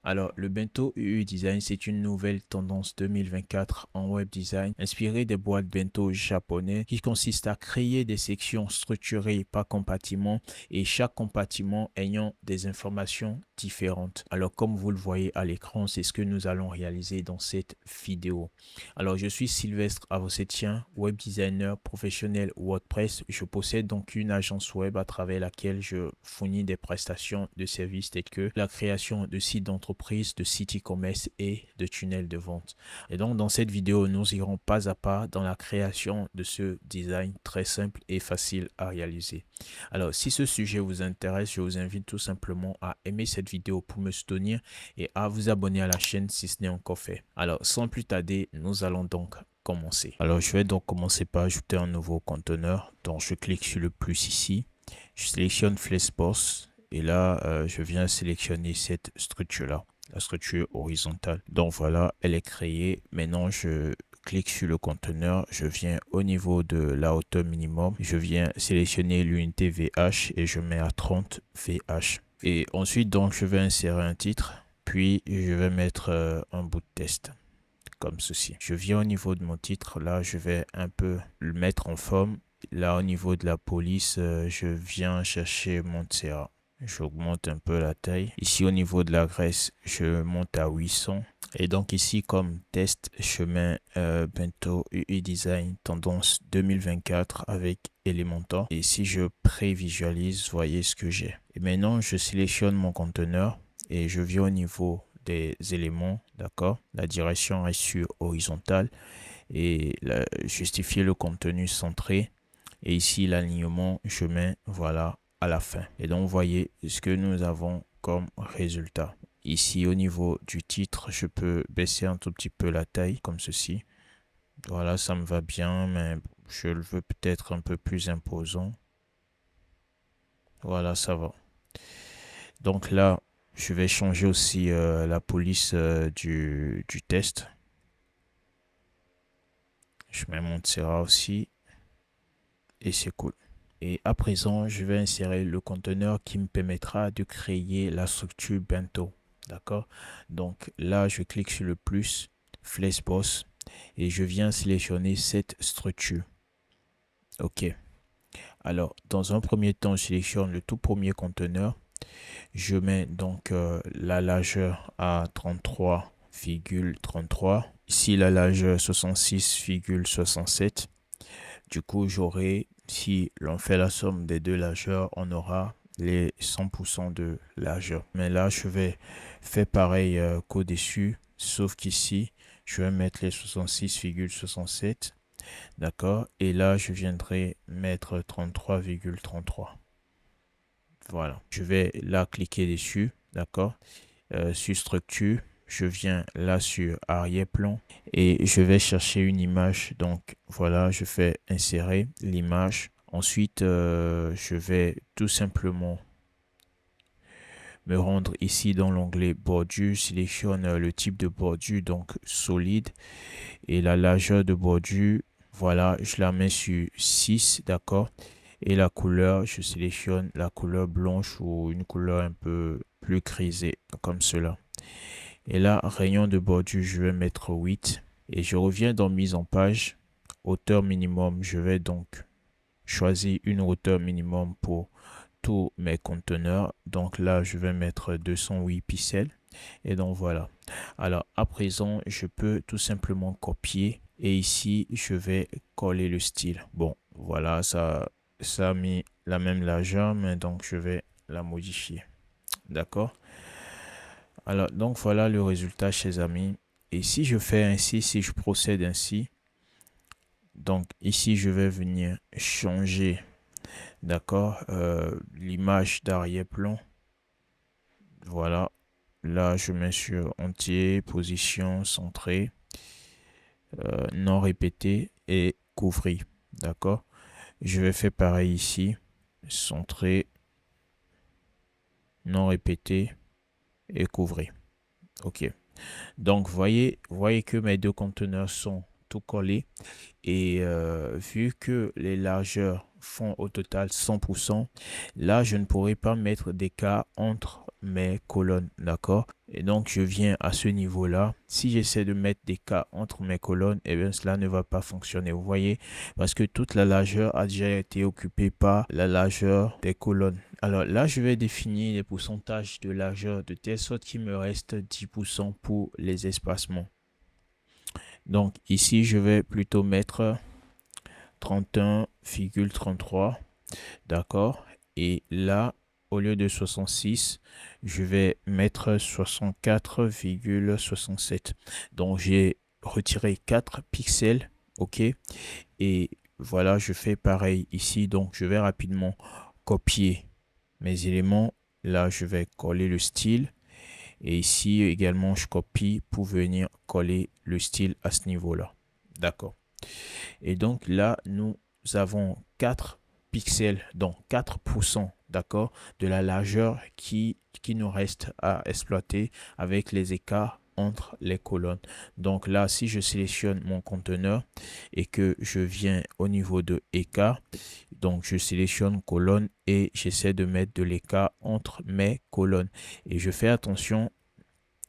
Alors, le bento UI Design, c'est une nouvelle tendance 2024 en web design inspirée des boîtes bento japonais qui consiste à créer des sections structurées par compartiment et chaque compartiment ayant des informations différentes. Alors, comme vous le voyez à l'écran, c'est ce que nous allons réaliser dans cette vidéo. Alors, je suis Sylvestre Avocetien, web designer professionnel WordPress. Je possède donc une agence web à travers laquelle je fournis des prestations de services tels que la création de sites d'entreprise, de sites e-commerce et de tunnels de vente. Et donc, dans cette vidéo, nous irons pas à pas dans la création de ce design très simple et facile à réaliser. Alors, si ce sujet vous intéresse, je vous invite tout simplement à aimer cette vidéo pour me soutenir et à vous abonner à la chaîne si ce n'est encore fait. Alors, sans plus tarder, nous allons donc commencer. Alors, je vais donc commencer par ajouter un nouveau conteneur. Donc, je clique sur le plus ici. Je sélectionne Flexbox et là, je viens sélectionner cette structure-là, la structure horizontale. Donc voilà, elle est créée. Maintenant, je clique sur le conteneur, je viens au niveau de la hauteur minimum, je viens sélectionner l'unité VH et je mets à 30 VH. Et ensuite, donc, je vais insérer un titre, puis je vais mettre un bout de test comme ceci. Je viens au niveau de mon titre, là, je vais un peu le mettre en forme. Là, au niveau de la police, je viens chercher Montserrat. J'augmente un peu la taille. Ici, au niveau de la graisse, je monte à 800. Et donc ici, comme test, je mets Bento UI Design tendance 2024 avec Elementor. Et si je prévisualise, voyez ce que j'ai. Et maintenant, je sélectionne mon conteneur et je viens au niveau des éléments, d'accord. La direction est sur horizontale et justifier le contenu centré. Et ici, l'alignement, je mets, voilà, à la fin. Et donc, vous voyez ce que nous avons comme résultat. Ici, au niveau du titre, je peux baisser un tout petit peu la taille, comme ceci. Voilà, ça me va bien, mais je le veux peut-être un peu plus imposant. Voilà, ça va. Donc là, je vais changer aussi la police du test. Je mets mon Montserrat aussi. Et c'est cool. Et à présent, je vais insérer le conteneur qui me permettra de créer la structure Bento. D'accord? Donc là, je clique sur le plus, Flexbox, et je viens sélectionner cette structure. OK. Alors, dans un premier temps, je sélectionne le tout premier conteneur. Je mets donc la largeur à 33,33. Ici, la largeur 66,67. Du coup, j'aurai, si l'on fait la somme des deux largeurs, on aura les 100% de largeur. Mais là, je vais faire pareil qu'au-dessus, sauf qu'ici, je vais mettre les 66,67. D'accord? Et là, je viendrai mettre 33,33. Voilà. Je vais là cliquer dessus. D'accord? Sur structure. Je viens là sur arrière-plan et je vais chercher une image. Donc voilà, je fais insérer l'image. Ensuite, je vais tout simplement me rendre ici dans l'onglet bordure. Sélectionne le type de bordure, donc solide. Et la largeur de bordure, voilà, je la mets sur 6, d'accord. Et la couleur, je sélectionne la couleur blanche ou une couleur un peu plus grisée, comme cela. Et là, rayon de bordure, je vais mettre 8. Et je reviens dans mise en page. Hauteur minimum, je vais donc choisir une hauteur minimum pour tous mes conteneurs. Donc là, je vais mettre 208 pixels. Et donc voilà. Alors à présent, je peux tout simplement copier. Et ici, je vais coller le style. Bon, voilà, ça a mis la même largeur, mais donc je vais la modifier. D'accord? Alors, donc voilà le résultat, chers amis. Et si je fais ainsi, si je procède ainsi, donc ici, je vais venir changer, d'accord, l'image d'arrière-plan. Voilà. Là, je mets sur entier, position, centré, non répété et couvrir. D'accord. Je vais faire pareil ici, centré, non répété et couvrir. OK. Donc, voyez que mes deux conteneurs sont tout collés. Et vu que les largeurs font au total 100%, là, je ne pourrai pas mettre d'écart entre mes colonnes, d'accord? Et donc, je viens à ce niveau-là. Si j'essaie de mettre des cas entre mes colonnes, eh bien, cela ne va pas fonctionner. Vous voyez, parce que toute la largeur a déjà été occupée par la largeur des colonnes. Alors là, je vais définir les pourcentages de largeur de telle sorte qu'il me reste 10% pour les espacements. Donc ici, je vais plutôt mettre 31,33, d'accord? Et là, au lieu de 66, je vais mettre 64,67. Donc j'ai retiré 4 pixels, ok? Et voilà, je fais pareil ici. Donc je vais rapidement copier mes éléments. Là, je vais coller le style. Et ici également, je copie pour venir coller le style à ce niveau-là. D'accord. Et donc là, nous avons 4 pixels, donc 4%, d'accord, de la largeur qui nous reste à exploiter avec les écarts entre les colonnes. Donc là, si je sélectionne mon conteneur et que je viens au niveau de écart, donc je sélectionne colonne et j'essaie de mettre de l'écart entre mes colonnes. Et je fais attention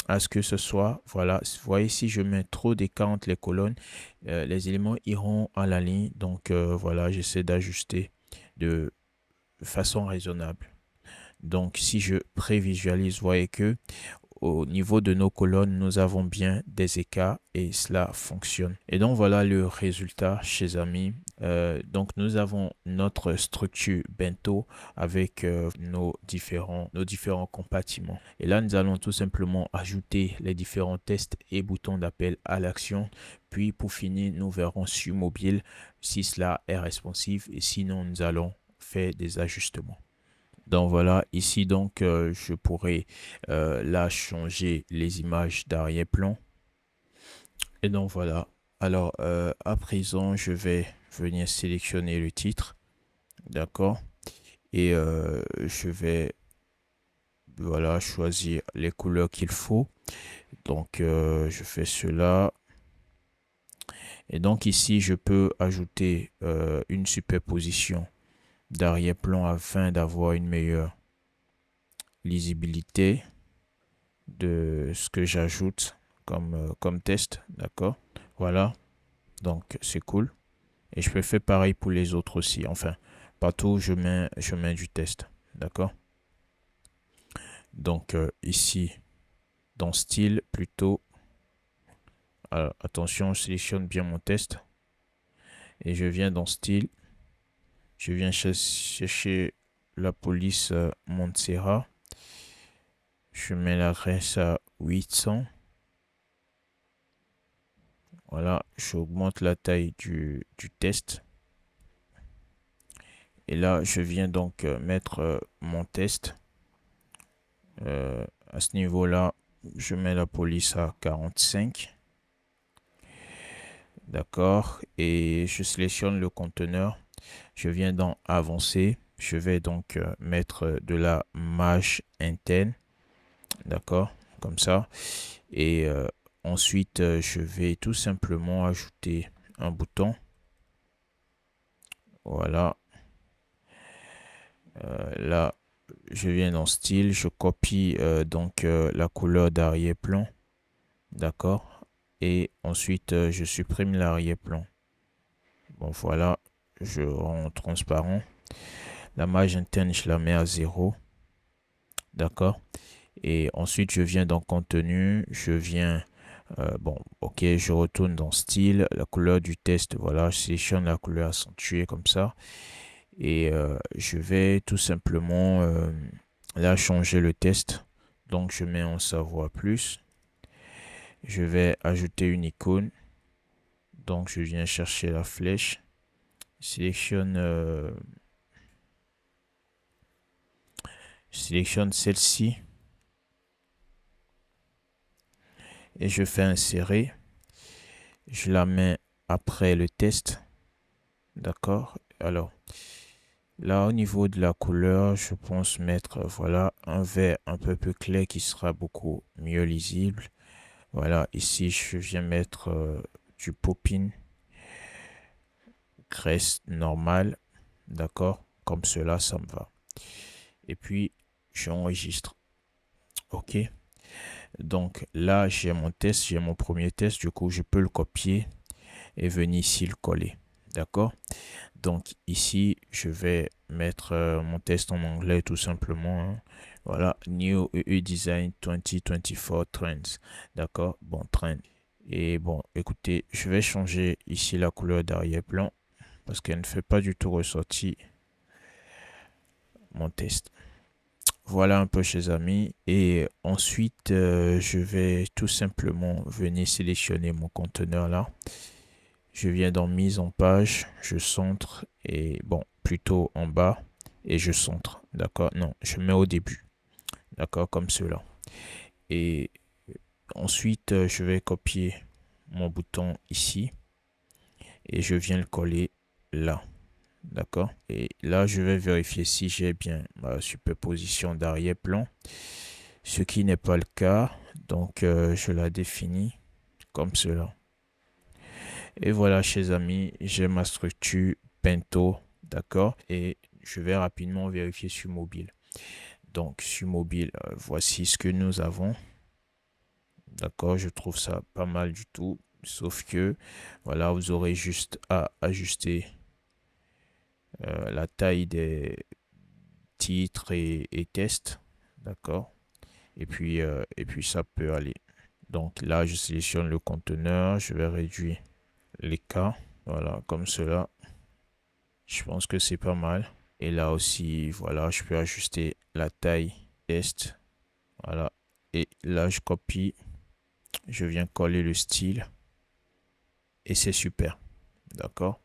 à ce que ce soit, voilà, vous voyez, si je mets trop d'écart entre les colonnes, les éléments iront à la ligne. Donc voilà, j'essaie d'ajuster de façon raisonnable. Donc si je prévisualise, vous voyez que au niveau de nos colonnes, nous avons bien des écarts et cela fonctionne. Et donc voilà le résultat, chers amis. Donc nous avons notre structure bento avec nos différents compartiments. Et là, nous allons tout simplement ajouter les différents tests et boutons d'appel à l'action. Puis pour finir, nous verrons sur mobile si cela est responsive et sinon nous allons faire des ajustements. Donc voilà, ici donc je pourrais là changer les images d'arrière-plan. Et donc voilà. Alors à présent, je vais venir sélectionner le titre. D'accord. Et je vais voilà choisir les couleurs qu'il faut. Donc je fais cela. Et donc ici, je peux ajouter une superposition d'arrière-plan afin d'avoir une meilleure lisibilité de ce que j'ajoute comme test, d'accord? Voilà, donc c'est cool. Et je peux faire pareil pour les autres aussi. Enfin, partout où je mets du test, d'accord? Donc ici, dans style, plutôt, attention, je sélectionne bien mon test. Et je viens dans style, je viens chercher la police Montserrat. Je mets l'adresse à 800. Voilà, j'augmente la taille du test. Et là, je viens donc mettre mon test. À ce niveau-là, je mets la police à 45. D'accord. Et je sélectionne le conteneur. Je viens dans avancer. Je vais donc mettre de la mage interne. D'accord. Comme ça. Et ensuite, je vais tout simplement ajouter un bouton. Voilà. Là, je viens dans style, je copie donc la couleur d'arrière-plan, d'accord, et ensuite je supprime l'arrière-plan. Bon voilà, je rends transparent. La marge interne, je la mets à 0, d'accord, et ensuite je viens dans contenu, je viens bon, ok, je retourne dans style, la couleur du test, voilà, je sélectionne la couleur accentuée comme ça. Et je vais tout simplement là changer le test. Donc je mets en savoir plus. Je vais ajouter une icône. Donc je viens chercher la flèche. Sélectionne celle-ci. Et je fais insérer. Je la mets après le test. D'accord. Alors là au niveau de la couleur, je pense mettre voilà un vert un peu plus clair qui sera beaucoup mieux lisible. Voilà, ici je viens mettre du popping graisse normale, d'accord, comme cela ça me va. Et puis j'enregistre. OK. Donc là, j'ai mon test, j'ai mon premier test. Du coup, je peux le copier et venir ici le coller. D'accord? Donc ici, je vais mettre mon test en anglais tout simplement, hein. Voilà, New UI Design 2024 Trends. D'accord? Bon, trend. Et bon, écoutez, je vais changer ici la couleur d'arrière-plan parce qu'elle ne fait pas du tout ressortir mon test. Voilà un peu, chers amis. Et ensuite, je vais tout simplement venir sélectionner mon conteneur là. Je viens dans mise en page, je centre et bon, plutôt en bas et je centre. D'accord? Non, je mets au début. D'accord? Comme cela. Et ensuite, je vais copier mon bouton ici et je viens le coller là. D'accord? Et là, je vais vérifier si j'ai bien ma superposition d'arrière-plan, ce qui n'est pas le cas. Donc, je la définis comme cela. Et voilà, chers amis, j'ai ma structure Bento, d'accord? Et je vais rapidement vérifier sur mobile. Donc, sur mobile, voici ce que nous avons. D'accord, je trouve ça pas mal du tout. Sauf que, voilà, vous aurez juste à ajuster la taille des titres et tests. D'accord? Et puis, ça peut aller. Donc là, je sélectionne le conteneur. Je vais réduire les cas. Voilà, comme cela. Je pense que c'est pas mal. Et là aussi, voilà, je peux ajuster la taille test. Voilà. Et là, je copie. Je viens coller le style. Et c'est super. D'accord?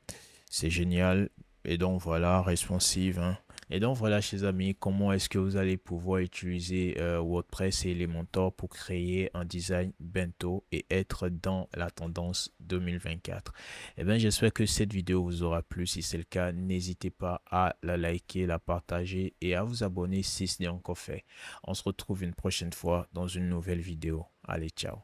C'est génial. Et donc voilà, responsive, hein. Et donc voilà, chers amis, comment est-ce que vous allez pouvoir utiliser WordPress et Elementor pour créer un design bento et être dans la tendance 2024. Eh bien, j'espère que cette vidéo vous aura plu. Si c'est le cas, n'hésitez pas à la liker, la partager et à vous abonner si ce n'est encore fait. On se retrouve une prochaine fois dans une nouvelle vidéo. Allez, ciao.